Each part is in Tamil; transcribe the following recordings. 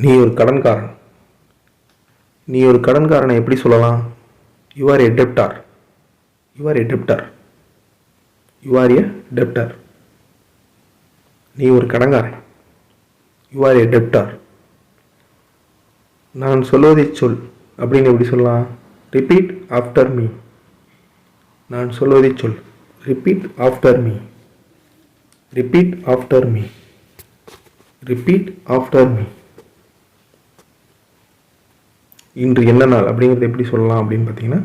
நீ ஒரு கடன்காரன். நீ ஒரு கடன்காரனை எப்படி சொல்லலாம்? You are a டெப்டார். You are a டெப்டார். You are எ டெப்டார். நீ ஒரு கடன்காரன். யூ ஆர் எ டெப்டார். நான் சொல்வதை சொல் அப்படின்னு எப்படி சொல்லலாம்? Repeat after me. நான் சொல்வதை சொல். Repeat after me. Repeat after me. Repeat after me. இன்று என்ன நாள் அப்படிங்கிறது எப்படி சொல்லலாம் அப்படின்னு பார்த்தீங்கன்னா,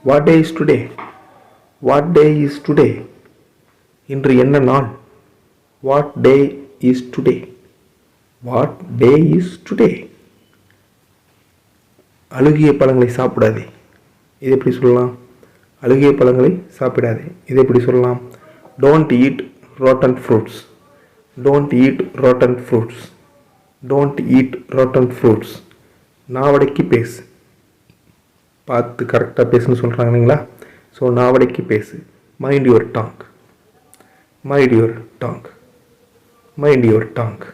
what day is today. What day is today. இன்று என்ன நாள்? What day is today. What day is today. அழுகிய பழங்களை சாப்பிடாதே. இது எப்படி சொல்லலாம்? அழுகிய பழங்களை சாப்பிடாதே. இது எப்படி சொல்லலாம்? Don't eat rotten fruits. Don't eat rotten fruits. Don't eat rotten fruits. நாவடைக்கு பேசு. பார்த்து கரெக்டாக பேசுன்னு சொல்கிறாங்க இல்லைங்களா? ஸோ நாவடைக்கு பேசு. Mind your tongue. Mind your tongue. Mind your tongue.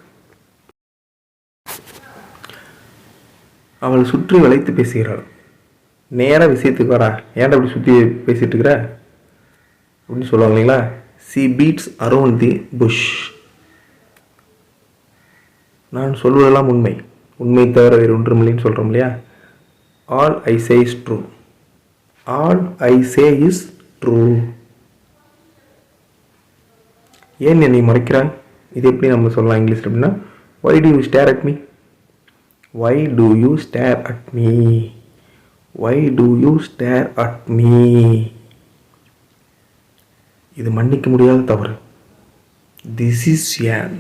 அவள் சுற்றி வளைத்து பேசுகிறாள். நேராக விஷயத்துக்கு வரா. ஏன்டா அப்படி சுற்றி பேசிகிட்டு இருக்கிற அப்படின்னு சொல்லுவாங்க இல்லைங்களா? She beats around the bush. நான் சொல்வதெல்லாம் உண்மை. உண்மை தவிர வேறு ஒன்றுமில்லைன்னு சொல்கிறோம் இல்லையா? All I say is true. All I say is true. ஏன் என்னை மறைக்கிறாய்? இது எப்படி நம்ம சொல்லலாம் இங்கிலீஷ் அப்படின்னா, why do you stare at me? Why do you stare at me? Why do you stare at me? இது மன்னிக்க முடியாத தவறு. This is an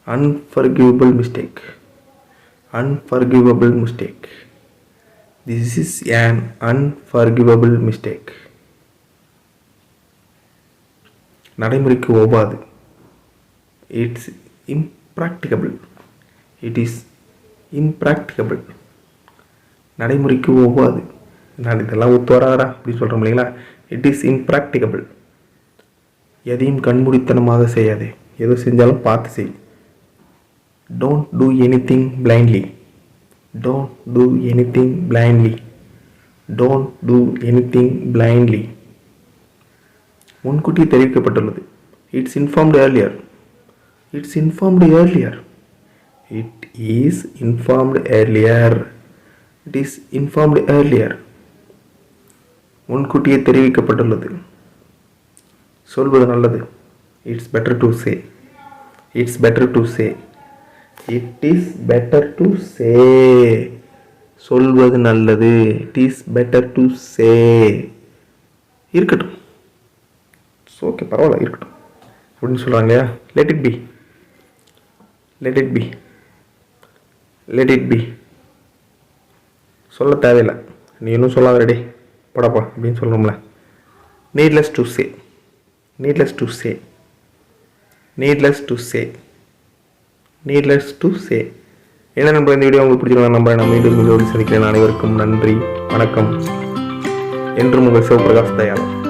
unforgivable mistake. Unforgivable mistake. This is an unforgivable mistake. நடைமுறைக்கு ஒவ்வாது. It's impracticable. It is impracticable. நடைமுறைக்கு ஒவ்வாது. நான் இதெல்லாம் ஒத்து வராதா அப்படின்னு சொல்கிறோம் இல்லைங்களா? It is impracticable. எதையும் கண்மூடித்தனமாக செய்யாதே. எது செஞ்சாலும் பார்த்து செய். Don't do anything blindly. Don't do anything blindly. Don't do anything blindly. முன்கூட்டி தெரிவிக்கப்பட்டுள்ளது. It's informed earlier. It's informed earlier. It is informed earlier. It is informed earlier. முன்கூட்டியே தெரிவிக்கப்பட்டுள்ளது. சொல்வது நல்லது. It's better to say. It's better to say. It is better to say. சொல்வது நல்லது. It is better to say. இருக்கட்டும். ஓகே, பரவாயில்ல, இருக்கட்டும் அப்படின்னு சொல்கிறாங்க இல்லையா? Let it be. Let it be. Let it be. சொல்ல தேவையில்லை. நீ இன்னும் சொல்லாத ரெடி படப்பா அப்படின்னு சொல்லணும்ல. Needless to say. Needless to say. Needless to say. Needless to say. என்ன நண்பர், இந்த வீடியோ உங்களுக்கு பிடிச்சிருந்தா நம்பரை நான் மீண்டும் வீடியோவில் சந்திக்கிறேன். அனைவருக்கும் நன்றி, வணக்கம். என்றும் உங்கள் சிவபிரகாஷ் தயாளன்.